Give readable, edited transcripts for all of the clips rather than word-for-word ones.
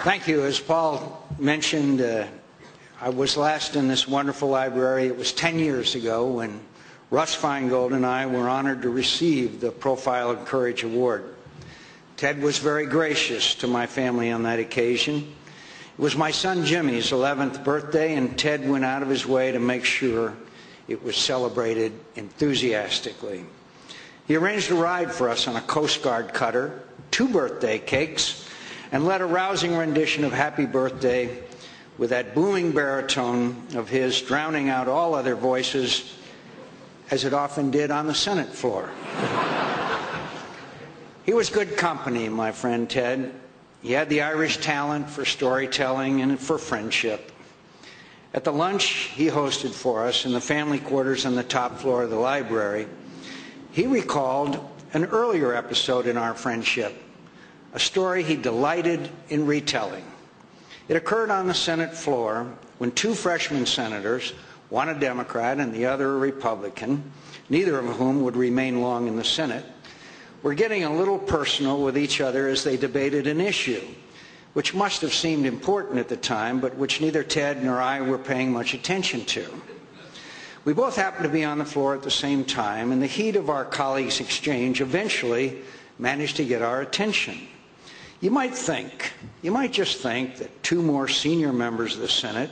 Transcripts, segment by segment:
Thank you. As Paul mentioned, I was last in this wonderful library. It was 10 years ago when Russ Feingold and I were honored to receive the Profile of Courage Award. Ted was very gracious to my family on that occasion. It was my son Jimmy's 11th birthday, and Ted went out of his way to make sure it was celebrated enthusiastically. He arranged a ride for us on a Coast Guard cutter, 2 birthday cakes, and led a rousing rendition of Happy Birthday with that booming baritone of his drowning out all other voices, as it often did on the Senate floor. He was good company, my friend Ted. He had the Irish talent for storytelling and for friendship. At the lunch he hosted for us in the family quarters on the top floor of the library, he recalled an earlier episode in our friendship, a story he delighted in retelling. It occurred on the Senate floor when 2 freshman senators, one a Democrat and the other a Republican, neither of whom would remain long in the Senate, were getting a little personal with each other as they debated an issue, which must have seemed important at the time, but which neither Ted nor I were paying much attention to. We both happened to be on the floor at the same time, and the heat of our colleagues' exchange eventually managed to get our attention. You might just think that 2 more senior members of the Senate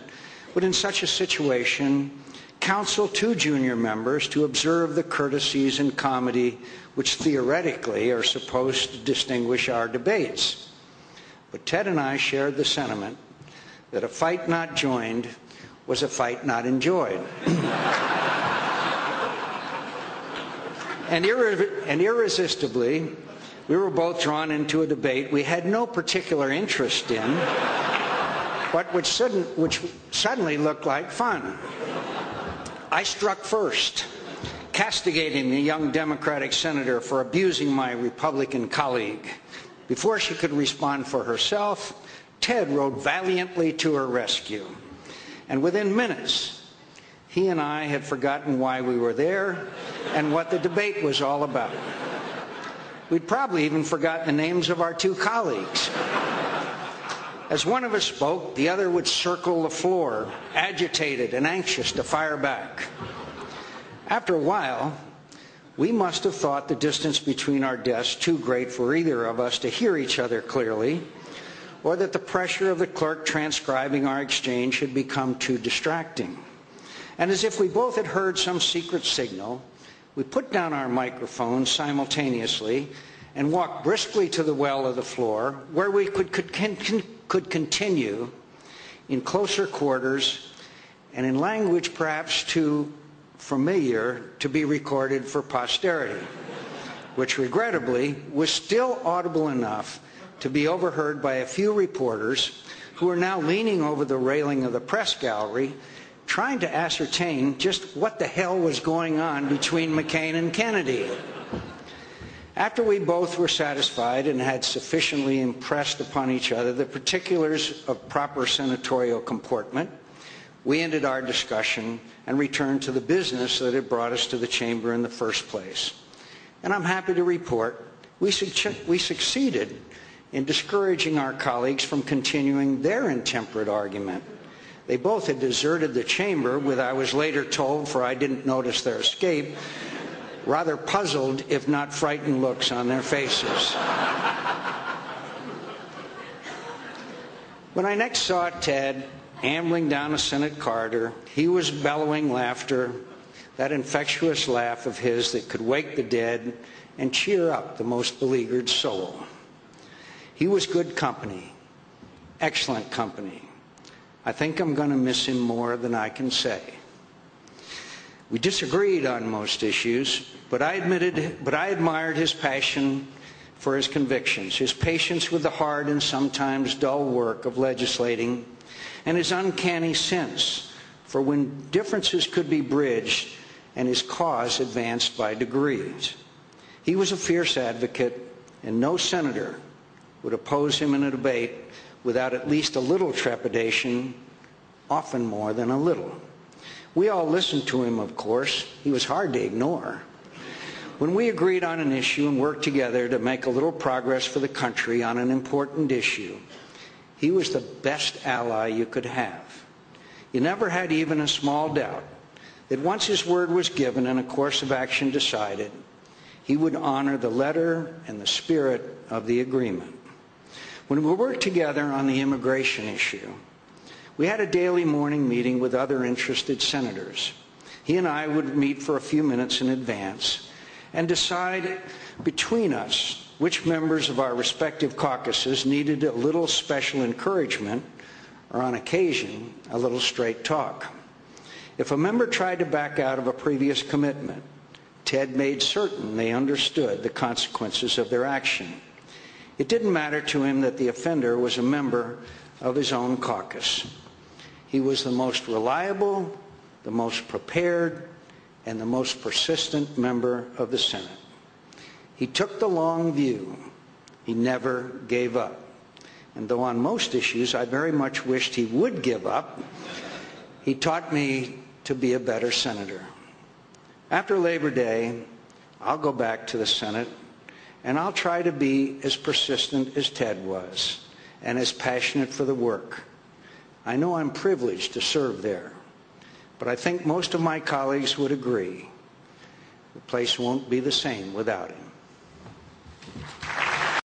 would in such a situation counsel 2 junior members to observe the courtesies and comedy which theoretically are supposed to distinguish our debates. But Ted and I shared the sentiment that a fight not joined was a fight not enjoyed. And irresistibly, we were both drawn into a debate we had no particular interest in, but which suddenly looked like fun. I struck first, castigating the young Democratic senator for abusing my Republican colleague. Before she could respond for herself, Ted rode valiantly to her rescue. And within minutes, he and I had forgotten why we were there and what the debate was all about. We'd probably even forgotten the names of our 2 colleagues. As one of us spoke, the other would circle the floor, agitated and anxious to fire back. After a while, we must have thought the distance between our desks too great for either of us to hear each other clearly, or that the pressure of the clerk transcribing our exchange had become too distracting. And as if we both had heard some secret signal, we put down our microphones simultaneously and walked briskly to the well of the floor, where we could continue in closer quarters and in language perhaps too familiar to be recorded for posterity, which regrettably was still audible enough to be overheard by a few reporters who were now leaning over the railing of the press gallery, trying to ascertain just what the hell was going on between McCain and Kennedy. After we both were satisfied and had sufficiently impressed upon each other the particulars of proper senatorial comportment, we ended our discussion and returned to the business that had brought us to the chamber in the first place. And I'm happy to report we succeeded in discouraging our colleagues from continuing their intemperate argument. They both had deserted the chamber with, I was later told, for I didn't notice their escape, rather puzzled, if not frightened looks on their faces. When I next saw Ted ambling down a Senate corridor, he was bellowing laughter, that infectious laugh of his that could wake the dead and cheer up the most beleaguered soul. He was good company, excellent company. I think I'm going to miss him more than I can say. We disagreed on most issues, but I admired his passion for his convictions, his patience with the hard and sometimes dull work of legislating, and his uncanny sense for when differences could be bridged and his cause advanced by degrees. He was a fierce advocate, and no senator would oppose him in a debate without at least a little trepidation, often more than a little. We all listened to him, of course. He was hard to ignore. When we agreed on an issue and worked together to make a little progress for the country on an important issue, he was the best ally you could have. You never had even a small doubt that once his word was given and a course of action decided, he would honor the letter and the spirit of the agreement. When we worked together on the immigration issue, we had a daily morning meeting with other interested senators. He and I would meet for a few minutes in advance and decide between us which members of our respective caucuses needed a little special encouragement or, on occasion, a little straight talk. If a member tried to back out of a previous commitment, Ted made certain they understood the consequences of their action. It didn't matter to him that the offender was a member of his own caucus. He was the most reliable, the most prepared, and the most persistent member of the Senate. He took the long view. He never gave up. And though on most issues I very much wished he would give up, he taught me to be a better senator. After Labor Day, I'll go back to the Senate, and I'll try to be as persistent as Ted was and as passionate for the work. I know I'm privileged to serve there, but I think most of my colleagues would agree the place won't be the same without him.